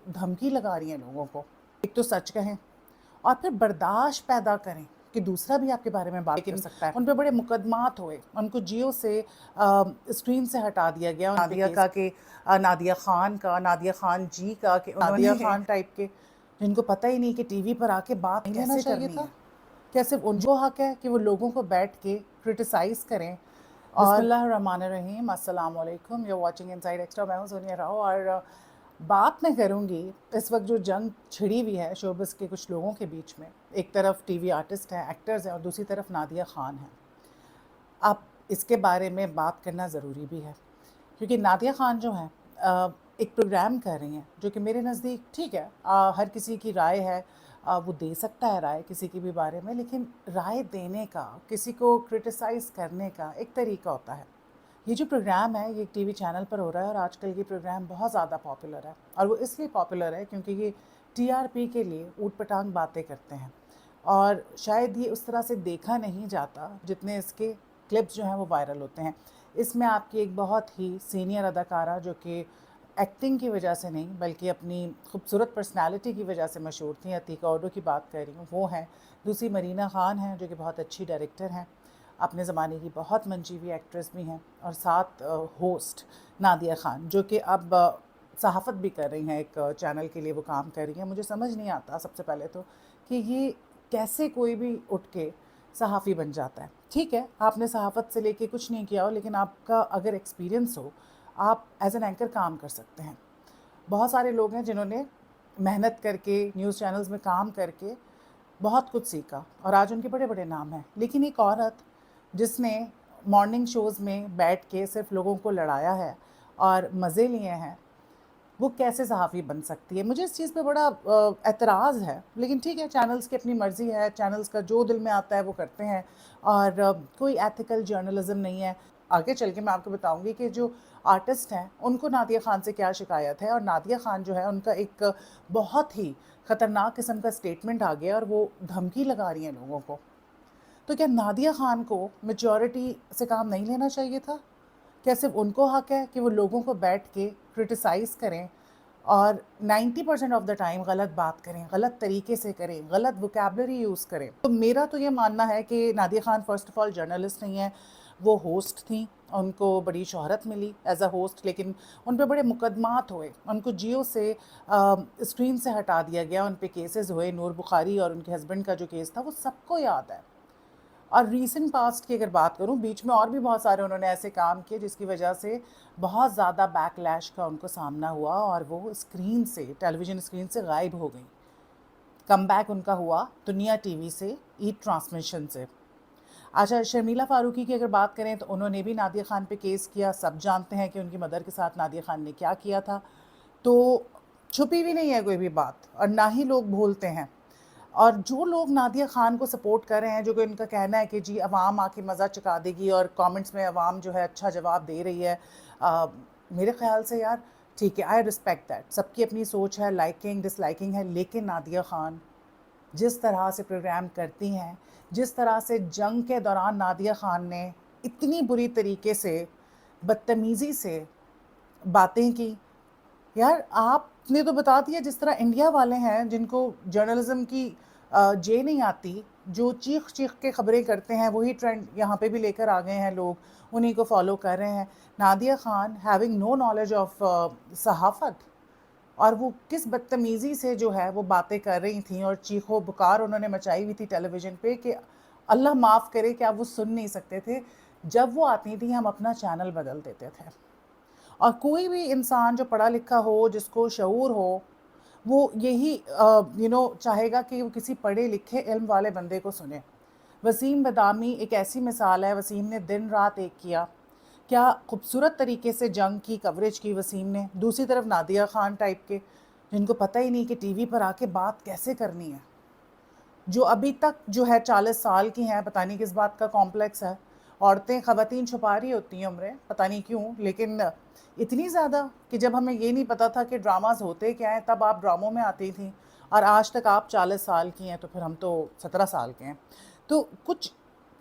धमकी लगा रही हैं लोगों को। एक तो सच कहें और फिर बर्दाश्त पैदा करें कि दूसरा भी आपके बारे में बात कर सकता है। उन पे बड़े मुकदमात हुए, उनको जियो से स्क्रीन से हटा दिया गया। नादिया का के नादिया खान का, नादिया खान जी का, कि नादिया खान टाइप के जिनको पता ही नहीं कि टीवी पर आके बात कैसे करनी है। क्या सिर्फ उनको हक है कि वो लोगों को बैठ के क्रिटिसाइज करें? बिस्मिल्लाहिर्रहमानिर्रहीम, अस्सलाम वालेकुम। You are watching Inside Extra. मैं हूं सोनिया राव और बात मैं करूंगी इस वक्त जो जंग छिड़ी हुई है शोबिस के कुछ लोगों के बीच में। एक तरफ टीवी आर्टिस्ट हैं, एक्टर्स हैं, और दूसरी तरफ नादिया खान हैं। अब इसके बारे में बात करना ज़रूरी भी है क्योंकि नादिया खान जो हैं एक प्रोग्राम कर रही हैं जो कि मेरे नज़दीक ठीक है। हर किसी की राय है, वो दे सकता है राय किसी की भी बारे में, लेकिन राय देने का, किसी को क्रिटिसाइज़ करने का एक तरीका होता है। ये जो प्रोग्राम है ये एक टीवी चैनल पर हो रहा है और आजकल ये प्रोग्राम बहुत ज़्यादा पॉपुलर है, और वो इसलिए पॉपुलर है क्योंकि ये टीआरपी के लिए ऊट पटांग बातें करते हैं, और शायद ये उस तरह से देखा नहीं जाता जितने इसके क्लिप्स जो हैं वो वायरल होते हैं। इसमें आपकी एक बहुत ही सीनियर अदाकारा जो कि एक्टिंग की वजह से नहीं बल्कि अपनी खूबसूरत पर्सनालिटी की वजह से मशहूर थी, अतीका ओडो की बात कर रही हूँ, वो हैं। दूसरी मरीना खान हैं जो कि बहुत अच्छी डायरेक्टर हैं, अपने ज़माने की बहुत मंची हुई एक्ट्रेस भी हैं। और साथ होस्ट नादिया खान जो कि अब सहाफ़त भी कर रही हैं, एक चैनल के लिए वो काम कर रही हैं। मुझे समझ नहीं आता सबसे पहले तो कि ये कैसे कोई भी उठ के सहाफ़ी बन जाता है। ठीक है, आपने सहाफ़त से लेके कुछ नहीं किया हो, लेकिन आपका अगर एक्सपीरियंस हो, आप एज़ एन एंकर काम कर सकते हैं। बहुत सारे लोग हैं जिन्होंने मेहनत करके न्यूज़ चैनल्स में काम करके बहुत कुछ सीखा और आज उनके बड़े बड़े नाम हैं। लेकिन एक औरत जिसने मॉर्निंग शोज़ में बैठ के सिर्फ लोगों को लड़ाया है और मज़े लिए हैं, वो कैसे सहाफ़ी बन सकती है? मुझे इस चीज़ पे बड़ा एतराज़ है। लेकिन ठीक है, चैनल्स की अपनी मर्ज़ी है, चैनल्स का जो दिल में आता है वो करते हैं, और कोई एथिकल जर्नलिज़म नहीं है। आगे चल के मैं आपको बताऊँगी कि जो आर्टिस्ट हैं उनको नादिया खान से क्या शिकायत है, और नादिया खान जो है उनका एक बहुत ही ख़तरनाक किस्म का स्टेटमेंट आ गया और वो धमकी लगा रही हैं लोगों को। तो क्या नादिया खान को मैच्योरिटी से काम नहीं लेना चाहिए था? क्या सिर्फ उनको हक है कि वो लोगों को बैठ के क्रिटिसाइज़ करें और 90% ऑफ द टाइम गलत बात करें, गलत तरीके से करें, गलत वोकैबुलरी यूज़ करें? तो मेरा तो ये मानना है कि Nadia Khan first of all journalist नहीं है, वो होस्ट थीं। उनको बड़ी शोहरत मिली एज़ अ होस्ट, लेकिन उन पे बड़े मुकदमात हुए, उनको जियो से स्क्रीन से हटा दिया गया, उन पे केसेस हुए। नूर बुखारी और उनके हस्बैंड का जो केस था वो सबको याद है। और रीसेंट पास्ट की अगर बात करूं, बीच में और भी बहुत सारे उन्होंने ऐसे काम किए जिसकी वजह से बहुत ज़्यादा बैकलैश का उनको सामना हुआ और वो स्क्रीन से, टेलीविज़न स्क्रीन से गायब हो गई। कमबैक उनका हुआ दुनिया टीवी से, ई ट्रांसमिशन से। अच्छा, शर्मिला फारूकी की अगर बात करें तो उन्होंने भी नादिया खान पे केस किया। सब जानते हैं कि उनकी मदर के साथ नादिया खान ने क्या किया था। तो छुपी भी नहीं है कोई भी बात, और ना ही लोग भूलते हैं। और जो लोग नादिया खान को सपोर्ट कर रहे हैं, जो कि उनका कहना है कि जी अवाम आके मज़ा चुका देगी और कमेंट्स में अवाम जो है अच्छा जवाब दे रही है, मेरे ख़्याल से यार ठीक है, आई रिस्पेक्ट दैट, सबकी अपनी सोच है, लाइकिंग डिसलाइकिंग है। लेकिन नादिया खान जिस तरह से प्रोग्राम करती हैं, जिस तरह से जंग के दौरान नादिया खान ने इतनी बुरी तरीके से, बदतमीज़ी से बातें की, यार आपने तो बता दिया। जिस तरह इंडिया वाले हैं जिनको जर्नलिज्म की जे नहीं आती, जो चीख चीख के खबरें करते हैं, वही ट्रेंड यहाँ पे भी लेकर आ गए हैं लोग, उन्हीं को फॉलो कर रहे हैं। Nadia Khan having no knowledge of सहाफ़त, और वो किस बदतमीज़ी से जो है वो बातें कर रही थी और चीखो पुकार उन्होंने मचाई हुई थी टेलीविज़न पे कि अल्लाह माफ़ करे कि आप वो सुन नहीं सकते थे। जब वो आती थी हम अपना चैनल बदल देते थे। और कोई भी इंसान जो पढ़ा लिखा हो, जिसको शऊर हो, वो यही चाहेगा कि वो किसी पढ़े लिखे इल्म वाले बंदे को सुने। वसीम बदामी एक ऐसी मिसाल है। वसीम ने दिन रात एक किया, क्या खूबसूरत तरीके से जंग की कवरेज की वसीम ने। दूसरी तरफ नादिया खान टाइप के जिनको पता ही नहीं कि टीवी पर आके बात कैसे करनी है, जो अभी तक जो है 40 साल की हैं, पता नहीं किस बात का कॉम्प्लेक्स है। औरतें, ख़वातीन छुपा रही होती हैं उम्रें, पता नहीं क्यों, लेकिन इतनी ज़्यादा कि जब हमें ये नहीं पता था कि ड्रामास होते क्या हैं, तब आप ड्रामों में आती थी, और आज तक आप 40 साल की हैं, तो फिर हम तो 17 साल के हैं। तो कुछ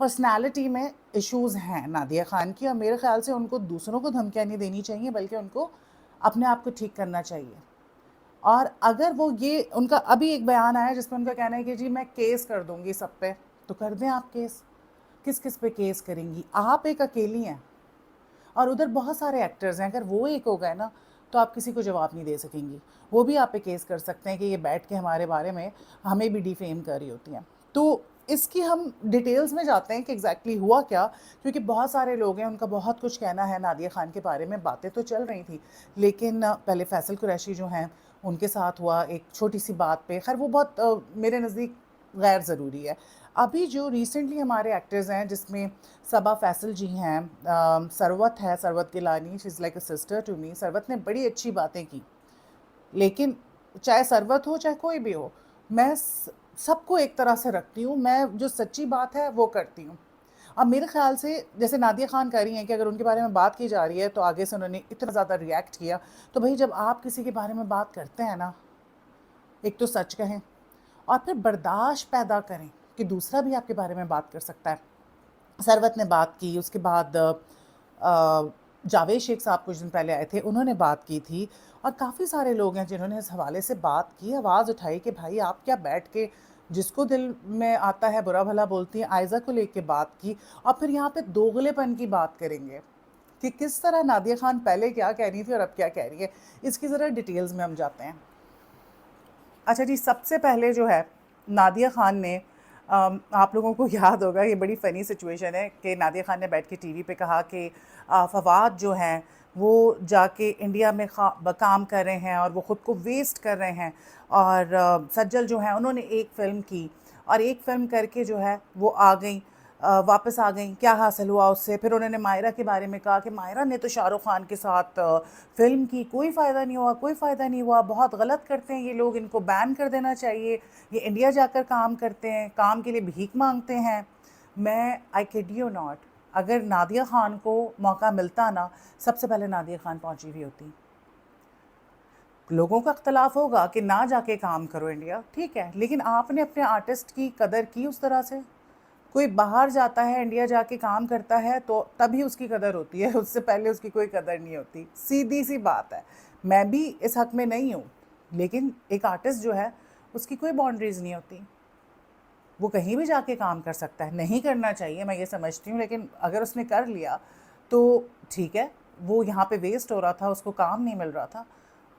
पर्सनैलिटी में इश्यूज़ हैं नादिया खान की, और मेरे ख़्याल से उनको दूसरों को धमकियाँ नहीं देनी चाहिए, बल्कि उनको अपने आप को ठीक करना चाहिए। और अगर वो ये उनका अभी एक बयान आया जिसमें उनका कहना है कि जी मैं केस कर दूंगी सब पे, तो कर दें आप केस। किस किस पे केस करेंगी? आप एक अकेली हैं और उधर बहुत सारे एक्टर्स हैं। अगर वो एक हो गए ना तो आप किसी को जवाब नहीं दे सकेंगी। वो भी आप पे केस कर सकते हैं कि ये बैठ के हमारे बारे में हमें भी डिफेम कर रही होती हैं। तो इसकी हम डिटेल्स में जाते हैं कि एग्जैक्टली हुआ क्या, क्योंकि बहुत सारे लोग हैं, उनका बहुत कुछ कहना है नादिया खान के बारे में। बातें तो चल रही थी, लेकिन पहले फैसल कुरैशी जो हैं उनके साथ हुआ एक छोटी सी बात पे, खैर वो बहुत मेरे नज़दीक गैर ज़रूरी है। अभी जो रिसेंटली हमारे एक्टर्स हैं जिसमें सबा फैसल जी हैं, सरवत है, Sarwat Gilani, she is like a sister to me. Sarwat ने बड़ी अच्छी बातें की, लेकिन चाहे सरवत हो चाहे कोई भी हो, मैं सबको एक तरह से रखती हूँ। मैं जो सच्ची बात है वो करती हूँ। अब मेरे ख्याल से जैसे नादिया खान कह रही हैं कि अगर उनके बारे में बात की जा रही है तो आगे से उन्होंने इतना ज़्यादा रिएक्ट किया, तो भाई जब आप किसी के बारे में बात करते हैं ना, एक तो सच कहें और फिर बर्दाश्त पैदा करें कि दूसरा भी आपके बारे में बात कर सकता है। सरवत ने बात की, उसके बाद जावेद शेख साहब कुछ दिन पहले आए थे, उन्होंने बात की थी, और काफ़ी सारे लोग हैं जिन्होंने इस हवाले से बात की, आवाज़ उठाई कि भाई आप क्या बैठ के जिसको दिल में आता है बुरा भला बोलती हैं। आयज़ा को लेके बात की, और फिर यहाँ पे दोगलेपन की बात करेंगे कि किस तरह नादिया खान पहले क्या कह रही थी और अब क्या कह रही है। इसकी ज़रा डिटेल्स में हम जाते हैं। अच्छा जी, सबसे पहले जो है नादिया खान ने आप लोगों को याद होगा, ये बड़ी फ़नी सिचुएशन है कि नादिया खान ने बैठ के टीवी पे कहा कि फ़वाद जो हैं वो जाके इंडिया में काम कर रहे हैं और वो ख़ुद को वेस्ट कर रहे हैं, और सज्जल जो हैं उन्होंने एक फ़िल्म की और एक फ़िल्म करके जो है वो आ गई, वापस आ गई। क्या हासिल हुआ उससे? फिर उन्होंने मायरा के बारे में कहा कि मायरा ने तो शाहरुख खान के साथ फ़िल्म की, कोई फ़ायदा नहीं हुआ, कोई फ़ायदा नहीं हुआ, बहुत गलत करते हैं ये लोग, इनको बैन कर देना चाहिए, ये इंडिया जाकर काम करते हैं, काम के लिए भीख मांगते हैं। मैं आई किड यू नॉट, अगर नादिया खान को मौका मिलता ना, सबसे पहले नादिया खान पहुंची हुई होती। लोगों का इख्तलाफ होगा कि ना जाके काम करो इंडिया, ठीक है, लेकिन आपने अपने आर्टिस्ट की कदर की उस तरह से? कोई बाहर जाता है, इंडिया जाके काम करता है तो तभी उसकी कदर होती है, उससे पहले उसकी कोई कदर नहीं होती। सीधी सी बात है। मैं भी इस हक में नहीं हूँ, लेकिन एक आर्टिस्ट जो है उसकी कोई बाउंड्रीज़ नहीं होती, वो कहीं भी जाके काम कर सकता है। नहीं करना चाहिए, मैं ये समझती हूँ, लेकिन अगर उसने कर लिया तो ठीक है। वो यहाँ पे वेस्ट हो रहा था, उसको काम नहीं मिल रहा था,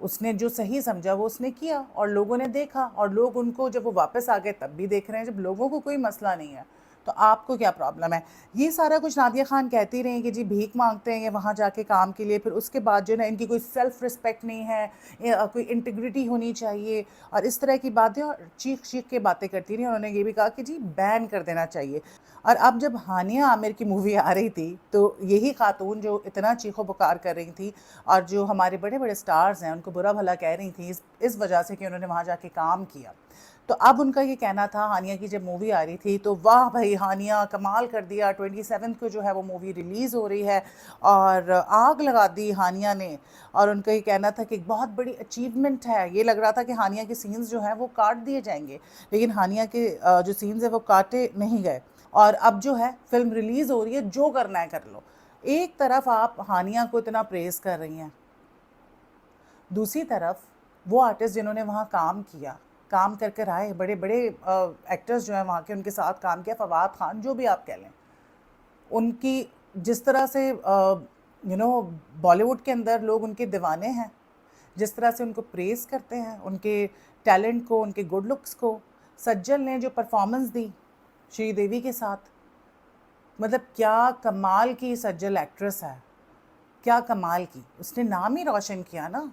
उसने जो सही समझा वो उसने किया, और लोगों ने देखा, और लोग उनको जब वो वापस आ गए तब भी देख रहे हैं। जब लोगों को कोई मसला नहीं है तो आपको क्या प्रॉब्लम है? ये सारा कुछ नादिया खान कहती रही कि जी भीख मांगते हैं ये वहाँ जाके काम के लिए, फिर उसके बाद जो है ना इनकी कोई सेल्फ रिस्पेक्ट नहीं है, कोई इंटीग्रिटी होनी चाहिए, और इस तरह की बातें, और चीख चीख के बातें करती रही। उन्होंने ये भी कहा कि जी बैन कर देना चाहिए। और अब जब हानिया आमिर की मूवी आ रही थी तो यही खातून जो इतना चीखो पुकार कर रही थी और जो हमारे बड़े बड़े स्टार्स हैं उनको बुरा भला कह रही थी इस वजह से कि उन्होंने वहाँ जाके काम किया, तो अब उनका ये कहना था, हानिया की जब मूवी आ रही थी तो वाह भाई हानिया कमाल कर दिया, 27 को जो है वो मूवी रिलीज़ हो रही है, और आग लगा दी हानिया ने। और उनका ये कहना था कि एक बहुत बड़ी अचीवमेंट है। ये लग रहा था कि हानिया के सीन्स जो हैं वो काट दिए जाएंगे, लेकिन हानिया के जो सीन्स हैं वो काटे नहीं गए, और अब जो है फिल्म रिलीज़ हो रही है, जो करना है कर लो। एक तरफ आप हानिया को इतना प्रेज़ कर रही हैं, दूसरी तरफ वो आर्टिस्ट जिन्होंने वहाँ काम किया, काम कर कर आए, बड़े बड़े एक्टर्स जो हैं वहाँ के, उनके साथ काम किया, फवाद खान जो भी आप कह लें, उनकी जिस तरह से बॉलीवुड के अंदर लोग उनके दीवाने हैं, जिस तरह से उनको प्रेज़ करते हैं, उनके टैलेंट को, उनके गुड लुक्स को। सज्जल ने जो परफॉर्मेंस दी श्रीदेवी के साथ, मतलब क्या कमाल की सज्जल एक्ट्रेस है, क्या कमाल की, उसने नाम ही रोशन किया ना,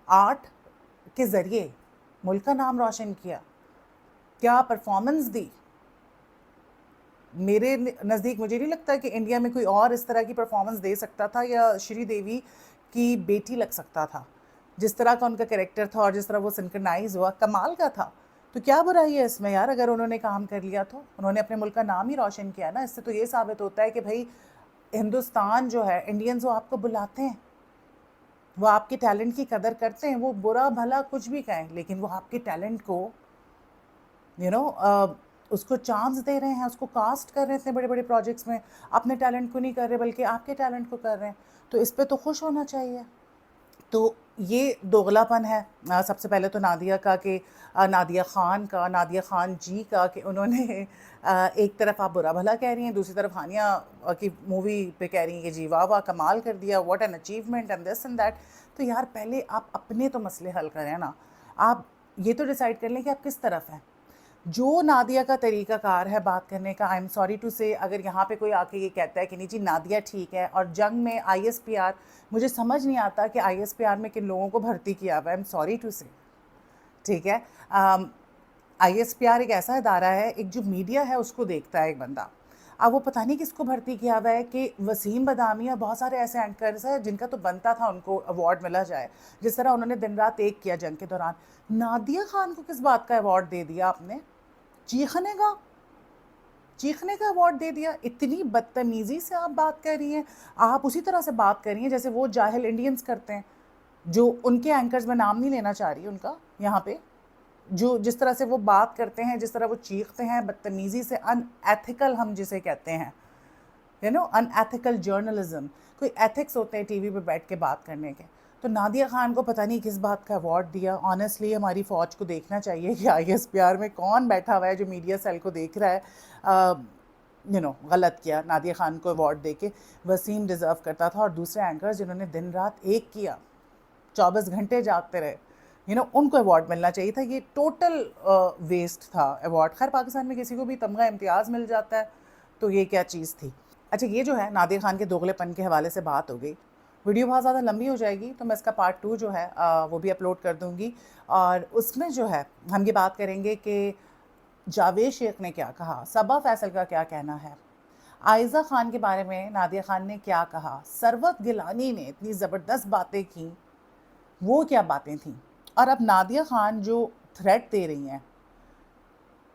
आर्ट के ज़रिए मुल्क का नाम रोशन किया, क्या परफॉर्मेंस दी। मेरे नज़दीक मुझे नहीं लगता कि इंडिया में कोई और इस तरह की परफॉर्मेंस दे सकता था, या श्रीदेवी की बेटी लग सकता था। जिस तरह का उनका कैरेक्टर था और जिस तरह वो सिंक्रनाइज हुआ, कमाल का था। तो क्या बुराई है इसमें यार, अगर उन्होंने काम कर लिया तो उन्होंने अपने मुल्क का नाम ही रोशन किया ना। इससे तो ये साबित होता है कि भाई हिंदुस्तान जो है, इंडियंस वो आपको बुलाते हैं, वो आपके टैलेंट की कदर करते हैं, वो बुरा भला कुछ भी कहें, लेकिन वो आपके टैलेंट को उसको चांस दे रहे हैं, उसको कास्ट कर रहे थे बड़े बड़े प्रोजेक्ट्स में। अपने टैलेंट को नहीं कर रहे बल्कि आपके टैलेंट को कर रहे हैं, तो इस पे तो खुश होना चाहिए। तो ये दोगलापन है सबसे पहले तो नादिया का कि नादिया ख़ान जी का कि उन्होंने एक तरफ आप बुरा भला कह रही हैं, दूसरी तरफ हानिया की मूवी पे कह रही हैं कि जी वाह वाह कमाल कर दिया, what an achievement and this and that. तो यार पहले आप अपने तो मसले हल करें ना, आप ये तो डिसाइड कर लें कि आप किस तरफ हैं। जो नादिया का तरीक़ाकार है बात करने का, आई एम सॉरी टू से, अगर यहाँ पे कोई आके ये कहता है कि नहीं जी नादिया ठीक है और जंग में ISPR, मुझे समझ नहीं आता कि ISPR में किन लोगों को भर्ती किया हुआ है, आई एम सॉरी टू से, ठीक है। ISPR एक ऐसा इदारा है, एक जो मीडिया है उसको देखता है एक बंदा। अब वो पता नहीं किसको भर्ती किया हुआ है कि वसीम बदामी और बहुत सारे ऐसे एंकर्स हैं जिनका तो बनता था उनको अवार्ड मिला जाए, जिस तरह उन्होंने दिन रात एक किया जंग के दौरान। नादिया खान को किस बात का अवार्ड दे दिया आपने? चीखने का अवार्ड दे दिया। इतनी बदतमीज़ी से आप बात कर रही हैं, आप उसी तरह से बात कर रही हैं जैसे वो जाहिल इंडियंस करते हैं, जो उनके एंकर्स, में नाम नहीं लेना चाह रही उनका यहाँ पे, जो जिस तरह से वो बात करते हैं, जिस तरह वो चीखते हैं बदतमीज़ी से, अनएथिकल हम जिसे कहते हैं, यू नो, अनएथिकल जर्नलिज्म। कोई एथिक्स होते हैं टीवी पे बैठ के बात करने के। तो नादिया खान को पता नहीं किस बात का अवार्ड दिया। ऑनेस्टली हमारी फ़ौज को देखना चाहिए कि ISPR में कौन बैठा हुआ है जो मीडिया सेल को देख रहा है। गलत किया नादिया खान को अवार्ड दे के। वसीम डिज़र्व करता था, और दूसरे एंकर्स जिन्होंने दिन रात एक किया, 24 घंटे जागते रहे, उनको अवार्ड मिलना चाहिए था। ये टोटल वेस्ट था अवार्ड। खैर पाकिस्तान में किसी को भी तमगा इम्तियाज़ मिल जाता है, तो ये क्या चीज़ थी। अच्छा, ये जो है नादिया खान के दोगलेपन के हवाले से बात हो गई। वीडियो बहुत ज़्यादा लंबी हो जाएगी, तो मैं इसका पार्ट 2 जो है वो भी अपलोड कर दूँगी, और उसमें जो है हम ये बात करेंगे कि जावेद शेख ने क्या कहा, सबा फैसल का क्या कहना है, आयज़ा ख़ान के बारे में नादिया खान ने क्या कहा, सरवत गिलानी ने इतनी ज़बरदस्त बातें की, वो क्या बातें थीं, और अब नादिया खान जो थ्रेट दे रही हैं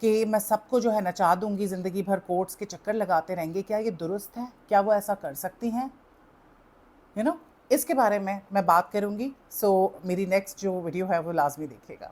कि मैं सबको जो है नचा दूँगी, ज़िंदगी भर कोर्ट्स के चक्कर लगाते रहेंगे, क्या ये दुरुस्त है? क्या वो ऐसा कर सकती हैं? इसके बारे में मैं बात करूँगी। सो मेरी नेक्स्ट जो वीडियो है वो लाजमी देखिएगा।